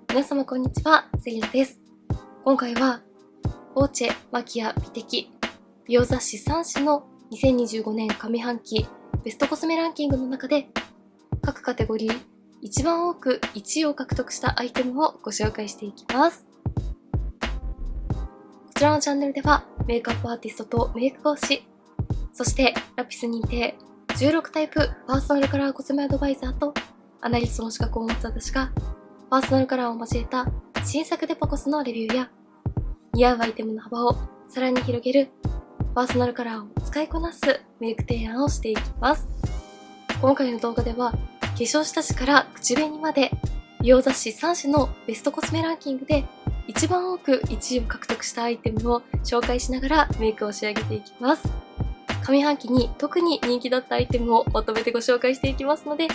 皆様こんにちは、セリナです。今回は、オーチェ、マキア、美的、美容雑誌3誌の2025年上半期ベストコスメランキングの中で、各カテゴリー一番多く1位を獲得したアイテムをご紹介していきます。こちらのチャンネルでは、メイクアップアーティストとメイク講師、そしてラピス認定16タイプパーソナルカラーコスメアドバイザーとアナリストの資格を持つ私が、パーソナルカラーを交えた新作デパコスのレビューや、似合うアイテムの幅をさらに広げるパーソナルカラーを使いこなすメイク提案をしていきます。今回の動画では、化粧下地から口紅まで美容雑誌3誌のベストコスメランキングで一番多く1位を獲得したアイテムを紹介しながらメイクを仕上げていきます。上半期に特に人気だったアイテムをまとめてご紹介していきますので、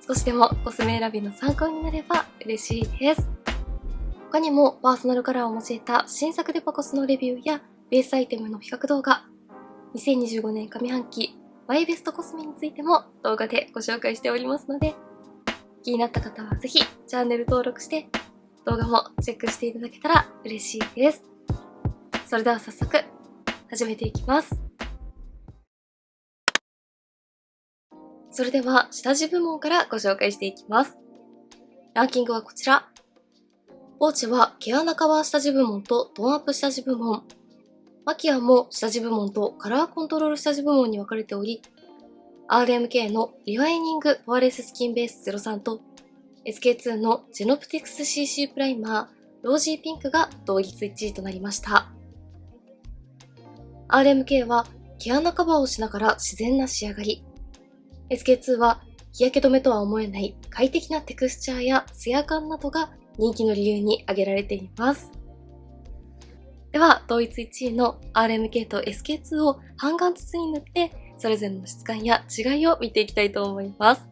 少しでもコスメ選びの参考になれば嬉しいです。他にもパーソナルカラーを交えた新作デパコスのレビューやベースアイテムの比較動画、2025年上半期マイベストコスメについても動画でご紹介しておりますので、気になった方はぜひチャンネル登録して動画もチェックしていただけたら嬉しいです。それでは早速始めていきます。それでは下地部門からご紹介していきます。ランキングはこちら。オーチェは毛穴カバー下地部門とトーンアップ下地部門。マキアも下地部門とカラーコントロール下地部門に分かれており、RMK のリワイニングパワーレススキンベース03と SK2 のジェノプティクス CC プライマーロージーピンクが同率1位となりました。RMK は毛穴カバーをしながら自然な仕上がり。SK2 は日焼け止めとは思えない快適なテクスチャーやツヤ感などが人気の理由に挙げられています。では、同一1位の RMK と SK2 を半眼筒に塗って、それぞれの質感や違いを見ていきたいと思います。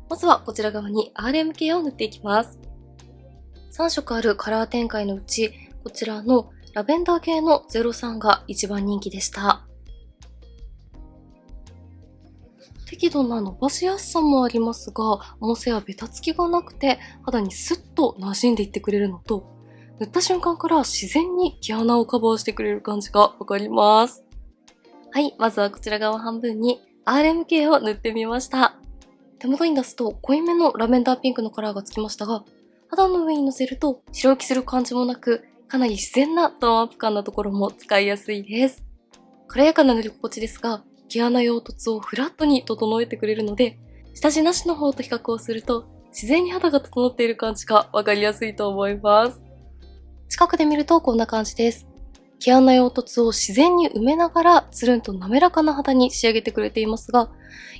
まずはこちら側に RMK を塗っていきます。3色あるカラー展開のうち、こちらのラベンダー系の03が一番人気でした。適度な伸ばしやすさもありますが、重さやベタつきがなくて肌にスッと馴染んでいってくれるのと、塗った瞬間から自然に毛穴をカバーしてくれる感じがわかります。はい、まずはこちら側半分に RMK を塗ってみました。手元に出すと濃いめのラベンダーピンクのカラーがつきましたが、肌の上にのせると白浮きする感じもなく、かなり自然なトーンアップ感なところも使いやすいです。軽やかな塗り心地ですが、毛穴用凸をフラットに整えてくれるので、下地なしの方と比較をすると、自然に肌が整っている感じがわかりやすいと思います。近くで見るとこんな感じです。毛穴用凸を自然に埋めながら、つるんと滑らかな肌に仕上げてくれていますが、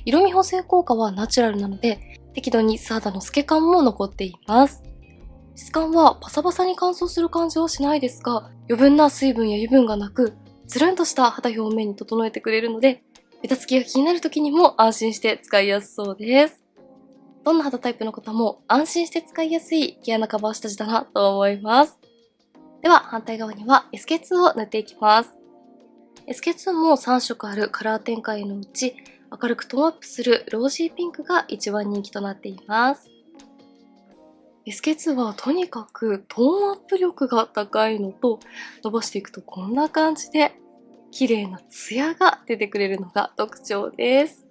色味補正効果はナチュラルなので、適度に素肌の透け感も残っています。質感はパサパサに乾燥する感じはしないですが、余分な水分や油分がなく、つるんとした肌表面に整えてくれるので、ベタつきが気になる時にも安心して使いやすそうです。どんな肌タイプの方も安心して使いやすい毛穴カバー下地だなと思います。では反対側には SK2 を塗っていきます。SK2 も3色あるカラー展開のうち明るくトーンアップするロージーピンクが一番人気となっています。SK2 はとにかくトーンアップ力が高いのと、伸ばしていくとこんな感じで綺麗なツヤが出てくれるのが特徴です。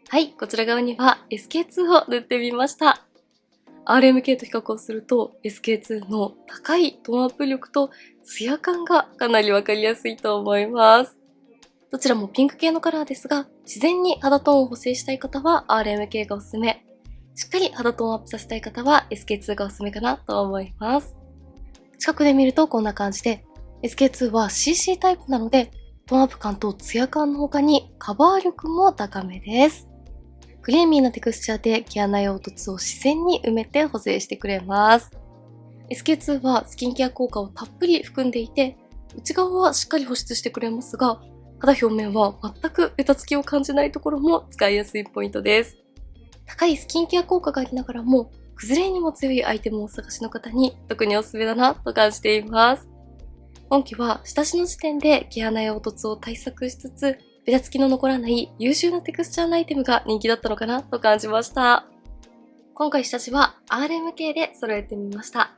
はい、こちら側には SK2 を塗ってみました。RMK と比較をすると SK2 の高いトーンアップ力とツヤ感がかなりわかりやすいと思います。どちらもピンク系のカラーですが、自然に肌トーンを補正したい方は RMK がおすすめ。しっかり肌トーンアップさせたい方は SK2 がおすすめかなと思います。近くで見るとこんな感じで、SK2 は CC タイプなので、トーンアップ感とツヤ感の他にカバー力も高めです。クリーミーなテクスチャーで毛穴用凸を自然に埋めて補正してくれます。SK2 はスキンケア効果をたっぷり含んでいて、内側はしっかり保湿してくれますが、肌表面は全くベタつきを感じないところも使いやすいポイントです。高いスキンケア効果がありながらも、崩れにも強いアイテムをお探しの方に特におすすめだなと感じています。今期は下地の時点で毛穴用凸を対策しつつ、ベタつきの残らない優秀なテクスチャーなアイテムが人気だったのかなと感じました。今回下地は RM 系で揃えてみました。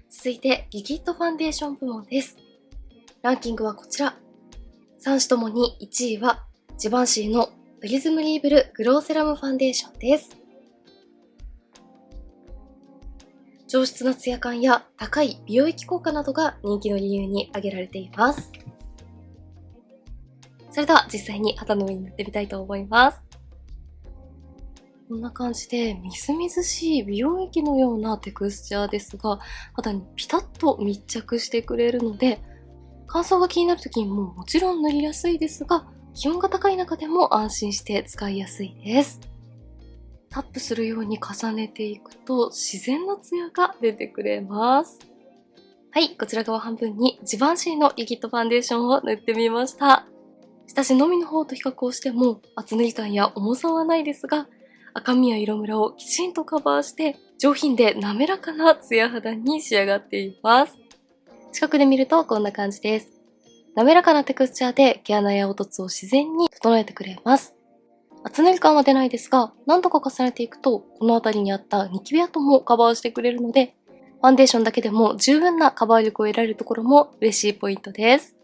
続いてリキッドファンデーション部門です。ランキングはこちら。3種ともに1位はジバンシーのプリズムリーブルグローセラムファンデーションです。上質なツヤ感や高い美容液効果などが人気の理由に挙げられています。それでは実際に肌の上に塗ってみたいと思います。こんな感じでみずみずしい美容液のようなテクスチャーですが、肌にピタッと密着してくれるので、乾燥が気になる時にももちろん塗りやすいですが、気温が高い中でも安心して使いやすいです。タップするように重ねていくと自然なツヤが出てくれます。はい、こちら側半分にジバンシーのリキッドファンデーションを塗ってみました。下地のみの方と比較をしても厚塗り感や重さはないですが、赤みや色ムラをきちんとカバーして上品で滑らかなツヤ肌に仕上がっています。近くで見るとこんな感じです。滑らかなテクスチャーで毛穴や凹凸を自然に整えてくれます。厚塗り感は出ないですが、何度か重ねていくとこの辺りにあったニキビ跡もカバーしてくれるので、ファンデーションだけでも十分なカバー力を得られるところも嬉しいポイントです。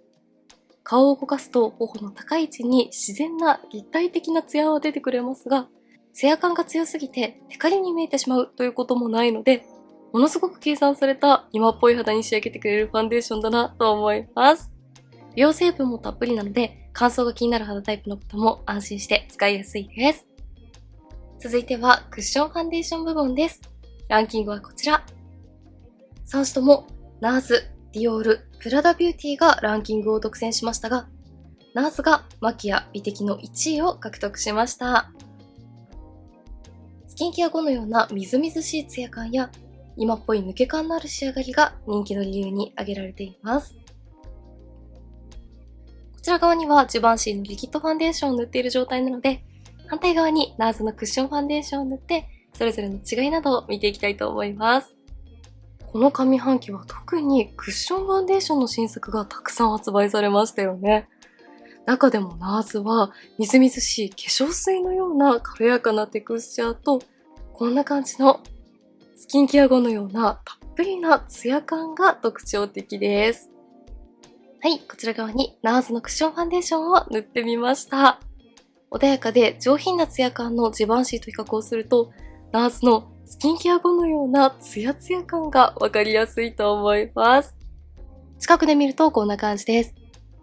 顔を動かすと頬の高い位置に自然な立体的なツヤは出てくれますが、ツヤ感が強すぎてテカリに見えてしまうということもないので、ものすごく計算された今っぽい肌に仕上げてくれるファンデーションだなと思います。美容成分もたっぷりなので、乾燥が気になる肌タイプの方も安心して使いやすいです。続いてはクッションファンデーション部門です。ランキングはこちら。3種ともナーズ、ディオール、プラダビューティーがランキングを独占しましたが、ナーズがマキア美的の1位を獲得しました。スキンケア後のようなみずみずしいツヤ感や今っぽい抜け感のある仕上がりが人気の理由に挙げられています。こちら側にはジバンシーのリキッドファンデーションを塗っている状態なので、反対側にナーズのクッションファンデーションを塗って、それぞれの違いなどを見ていきたいと思います。この上半期は特にクッションファンデーションの新作がたくさん発売されましたよね。中でもナーズはみずみずしい化粧水のような軽やかなテクスチャーと、こんな感じのスキンケア後のようなたっぷりなツヤ感が特徴的です。はい、こちら側にナーズのクッションファンデーションを塗ってみました。穏やかで上品なツヤ感のジバンシーと比較をすると、ナーズのスキンケア後のようなツヤツヤ感がわかりやすいと思います。近くで見るとこんな感じです。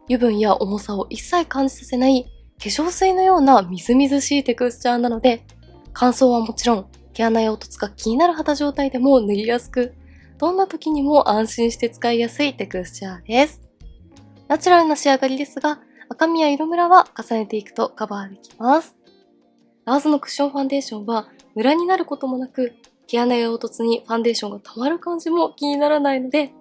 油分や重さを一切感じさせない化粧水のようなみずみずしいテクスチャーなので、乾燥はもちろん毛穴や凹凸が気になる肌状態でも塗りやすく、どんな時にも安心して使いやすいテクスチャーです。ナチュラルな仕上がりですが、赤みや色ムラは重ねていくとカバーできます。ナーズのクッションファンデーションはムラになることもなく、毛穴や凹凸にファンデーションが溜まる感じも気にならないので、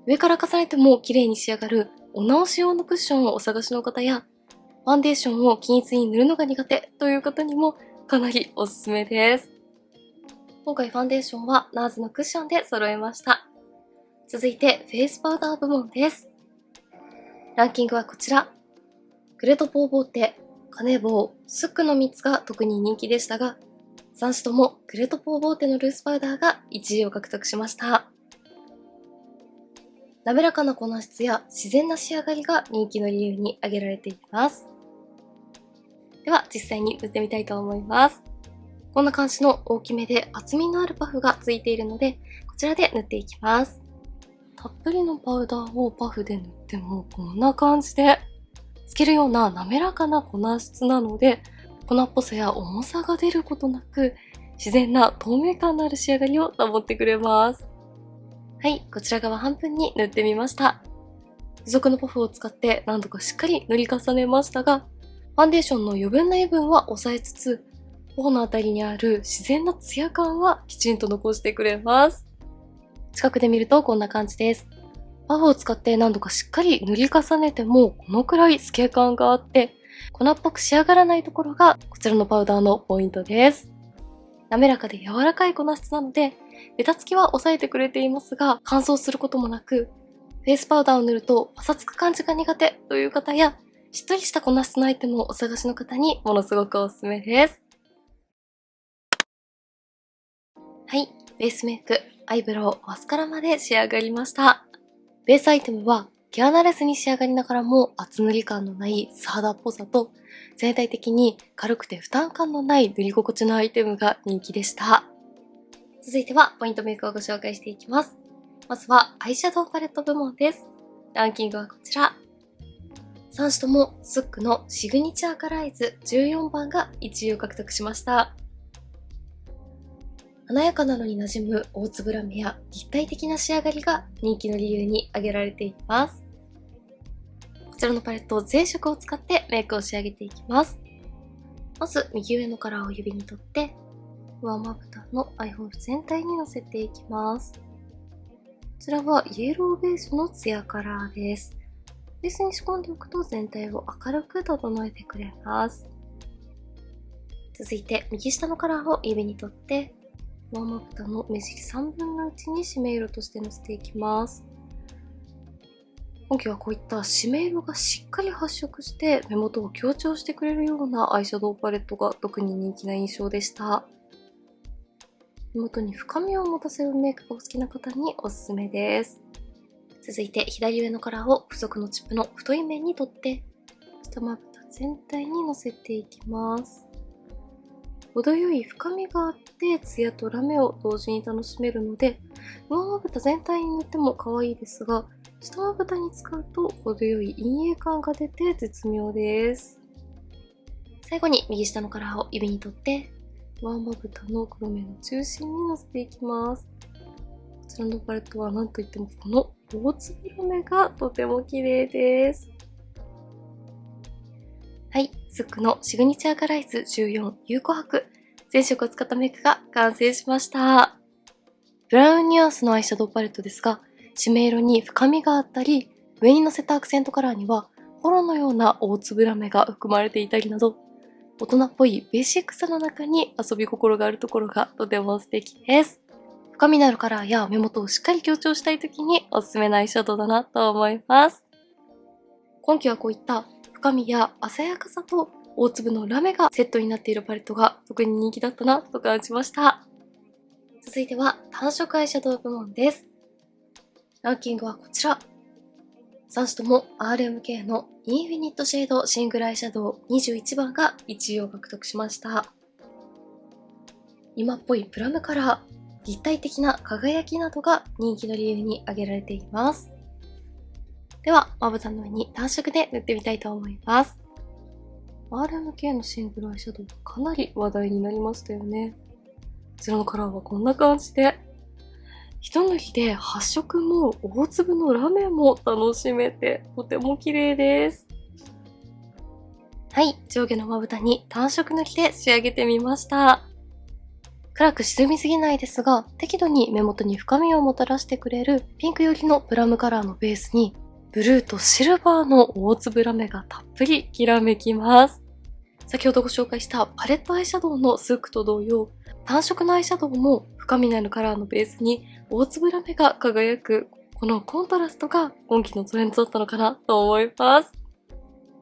上から重ねても綺麗に仕上がるお直し用のクッションをお探しの方や、ファンデーションを均一に塗るのが苦手という方にもかなりおすすめです。今回ファンデーションはナーズのクッションで揃えました。続いてフェイスパウダー部門です。ランキングはこちら。クレトポーボーテ、カネボウ、スックの3つが特に人気でしたが、3種ともクレトポーボーテのルースパウダーが1位を獲得しました。滑らかな粉質や自然な仕上がりが人気の理由に挙げられています。では実際に塗ってみたいと思います。こんな感じの大きめで厚みのあるパフがついているので、こちらで塗っていきます。たっぷりのパウダーをパフで塗ってもこんな感じでつけるような滑らかな粉質なので、粉っぽさや重さが出ることなく自然な透明感のある仕上がりを保ってくれます。はい、こちら側半分に塗ってみました。付属のパフを使って何度かしっかり塗り重ねましたが、ファンデーションの余分な油分は抑えつつ、頬のあたりにある自然なツヤ感はきちんと残してくれます。近くで見るとこんな感じです。パフを使って何度かしっかり塗り重ねてもこのくらい透け感があって、粉っぽく仕上がらないところがこちらのパウダーのポイントです。滑らかで柔らかい粉質なので、ベタつきは抑えてくれていますが、乾燥することもなく、フェイスパウダーを塗るとパサつく感じが苦手という方や、しっとりした粉質のアイテムをお探しの方にものすごくおすすめです。はい、ベースメイク、アイブロウ、マスカラまで仕上がりました。ベースアイテムは毛穴レスに仕上がりながらも厚塗り感のない素肌っぽさと、全体的に軽くて負担感のない塗り心地のアイテムが人気でした。続いてはポイントメイクをご紹介していきます。まずはアイシャドウパレット部門です。ランキングはこちら。3種ともスックのシグニチャーカラーイズ14番が1位を獲得しました。華やかなのに馴染む大粒ラメや立体的な仕上がりが人気の理由に挙げられています。こちらのパレット全色を使ってメイクを仕上げていきます。まず右上のカラーを指に取って、上まぶたのアイホール全体にのせていきます。こちらはイエローベースのツヤカラーです。ベースに仕込んでおくと全体を明るく整えてくれます。続いて右下のカラーを指に取って、上まぶたの目尻3分の1に締め色としてのせていきます。今季はこういった締め色がしっかり発色して目元を強調してくれるようなアイシャドウパレットが特に人気な印象でした。目元に深みを持たせるメイクがお好きな方におすすめです。続いて左上のカラーを付属のチップの太い面に取って、下まぶた全体にのせていきます。程よい深みがあってツヤとラメを同時に楽しめるので、上まぶた全体に塗っても可愛いですが、下まぶたに使うと程よい陰影感が出て絶妙です。最後に右下のカラーを指に取って、上まぶたの黒目の中心にのせていきます。こちらのパレットは何といってもこの大粒ラメがとても綺麗です。はい、スックのシグニチャーカラーイズ14有効白全色を使ったメイクが完成しました。ブラウンニュアンスのアイシャドウパレットですが、締め色に深みがあったり、上に乗せたアクセントカラーにはホロのような大粒ラメが含まれていたりなど、大人っぽいベーシックさの中に遊び心があるところがとても素敵です。深みのあるカラーや目元をしっかり強調したい時におすすめなアイシャドウだなと思います。今季はこういった深みや鮮やかさと大粒のラメがセットになっているパレットが特に人気だったなと感じました。続いては単色アイシャドウ部門です。ランキングはこちら。3種とも RMK のインフィニットシェードシングルアイシャドウ21番が1位を獲得しました。今っぽいプラムカラー、立体的な輝きなどが人気の理由に挙げられています。では、まぶたの上に単色で塗ってみたいと思います。RMK のシングルアイシャドウかなり話題になりましたよね。こちらのカラーはこんな感じで、一塗りで発色も大粒のラメも楽しめてとても綺麗です。はい、上下のまぶたに単色塗りで仕上げてみました。暗く沈みすぎないですが、適度に目元に深みをもたらしてくれるピンク寄りのプラムカラーのベースに、ブルーとシルバーの大粒ラメがたっぷりきらめきます。先ほどご紹介したパレットアイシャドウのスークと同様、単色のアイシャドウも深みのあるカラーのベースに大粒ラメが輝く、このコントラストが今季のトレンドだったのかなと思います。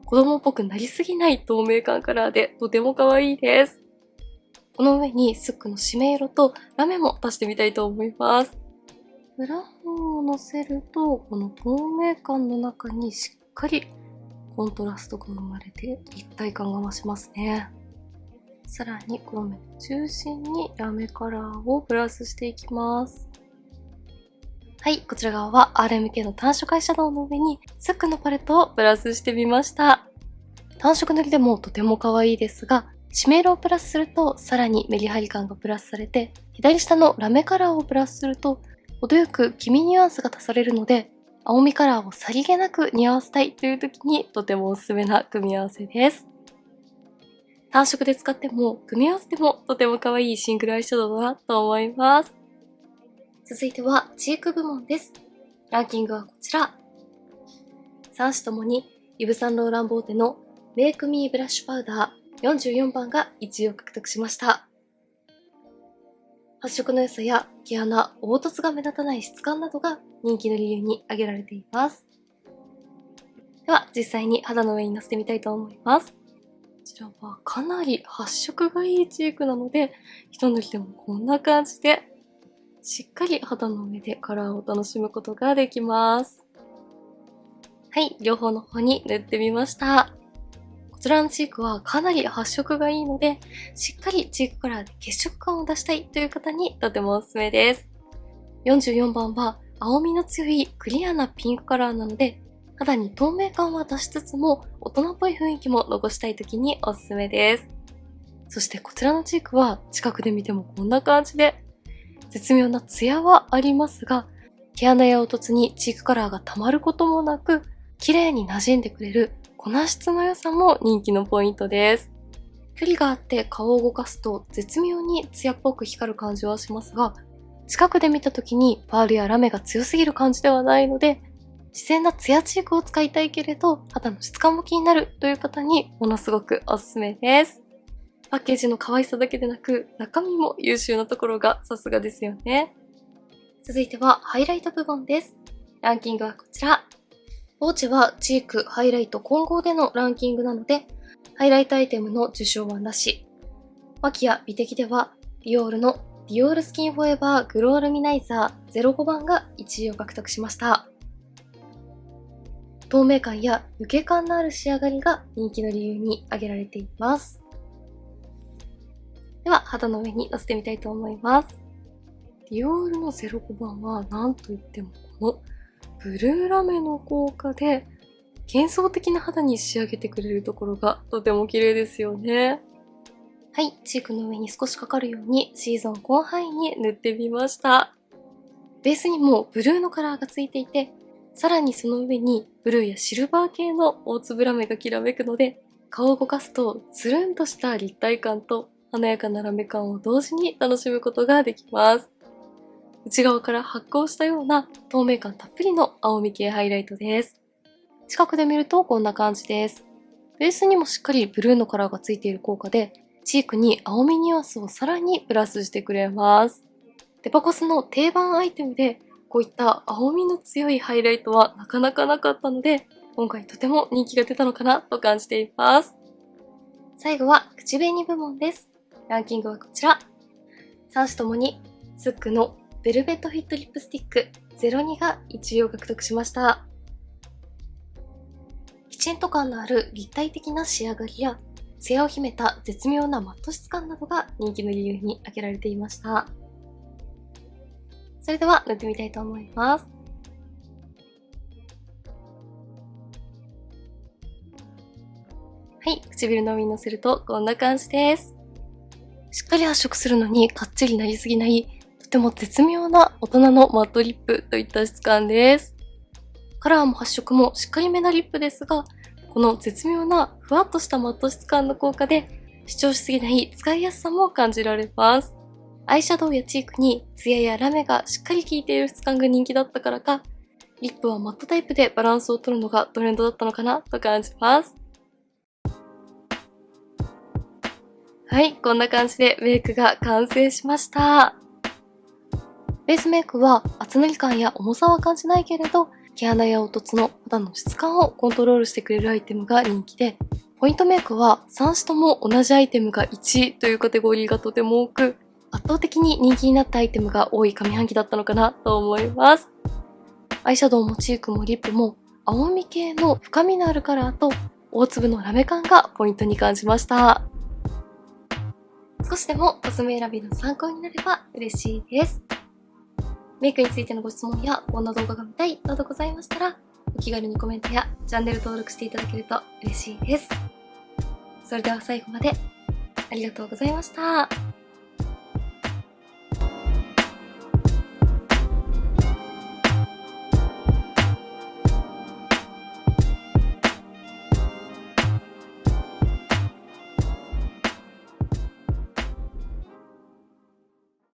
子供っぽくなりすぎない透明感カラーでとても可愛いです。この上にスックの締め色とラメも足してみたいと思います。ブラウンをのせると、この透明感の中にしっかりコントラストが生まれて立体感が増しますね。さらに黒目の中心にラメカラーをプラスしていきます。はい、こちら側は RMK の単色アイシャドウの上にスックのパレットをプラスしてみました。単色塗りでもとても可愛いですが、締め色をプラスするとさらにメリハリ感がプラスされて、左下のラメカラーをプラスすると程よく黄身ニュアンスが足されるので、青みカラーをさりげなく似合わせたいという時にとてもおすすめな組み合わせです。単色で使っても組み合わせてもとても可愛いシングルアイシャドウだなと思います。続いてはチーク部門です。ランキングはこちら。3種ともにイヴ・サンローランボーテのメイクミーブラッシュパウダー44番が1位を獲得しました。発色の良さや毛穴、凹凸が目立たない質感などが人気の理由に挙げられています。では実際に肌の上にのせてみたいと思います。こちらはかなり発色がいいチークなので、一塗りでもこんな感じでしっかり肌の上でカラーを楽しむことができます。はい、両方の方に塗ってみました。こちらのチークはかなり発色がいいので、しっかりチークカラーで血色感を出したいという方にとてもおすすめです。44番は青みの強いクリアなピンクカラーなので、肌に透明感は出しつつも大人っぽい雰囲気も残したい時におすすめです。そしてこちらのチークは近くで見てもこんな感じで、絶妙なツヤはありますが、毛穴や凹凸にチークカラーが溜まることもなく、綺麗に馴染んでくれる粉質の良さも人気のポイントです。距離があって顔を動かすと絶妙にツヤっぽく光る感じはしますが、近くで見た時にパールやラメが強すぎる感じではないので、自然なツヤチークを使いたいけれど肌の質感も気になるという方にものすごくおすすめです。パッケージの可愛さだけでなく中身も優秀なところがさすがですよね。続いてはハイライト部門です。ランキングはこちら。ボーチェはチーク、ハイライト混合でのランキングなので、ハイライトアイテムの受賞はなし。マキア、美的では、ディオールのディオールスキンフォーエバーグロールミナイザー05番が1位を獲得しました。透明感や抜け感のある仕上がりが人気の理由に挙げられています。では、肌の上にのせてみたいと思います。ディオールの05番は何といってもこのブルーラメの効果で幻想的な肌に仕上げてくれるところがとても綺麗ですよね。はい、チークの上に少しかかるようにシーズン広範囲に塗ってみました。ベースにもブルーのカラーがついていて、さらにその上にブルーやシルバー系の大粒ラメがきらめくので、顔を動かすとつるんとした立体感と華やかなラメ感を同時に楽しむことができます。内側から発光したような透明感たっぷりの青み系ハイライトです。近くで見るとこんな感じです。ベースにもしっかりブルーのカラーがついている効果で、チークに青みニュアンスをさらにプラスしてくれます。デパコスの定番アイテムで、こういった青みの強いハイライトはなかなかなかったので、今回とても人気が出たのかなと感じています。最後は口紅部門です。ランキングはこちら。3種ともにスックのベルベットフィットリップスティック02が1位を獲得しました。きちんと感のある立体的な仕上がりや、ツヤを秘めた絶妙なマット質感などが人気の理由に挙げられていました。それでは塗ってみたいと思います。はい、唇の上にのせるとこんな感じです。しっかり発色するのにかっちりなりすぎない、とても絶妙な大人のマットリップといった質感です。カラーも発色もしっかりめなリップですが、この絶妙なふわっとしたマット質感の効果で主張しすぎない使いやすさも感じられます。アイシャドウやチークにツヤやラメがしっかり効いている質感が人気だったからか、リップはマットタイプでバランスを取るのがトレンドだったのかなと感じます。はい、こんな感じでメイクが完成しました。ベースメイクは厚塗り感や重さは感じないけれど、毛穴や凹凸の肌の質感をコントロールしてくれるアイテムが人気で、ポイントメイクは3種とも同じアイテムが1位というカテゴリーがとても多く、圧倒的に人気になったアイテムが多い上半期だったのかなと思います。アイシャドウもチークもリップも青み系の深みのあるカラーと大粒のラメ感がポイントに感じました。少しでもコスメ選びの参考になれば嬉しいです。メイクについてのご質問やこんな動画が見たいなどございましたら、お気軽にコメントやチャンネル登録していただけると嬉しいです。それでは最後までありがとうございました。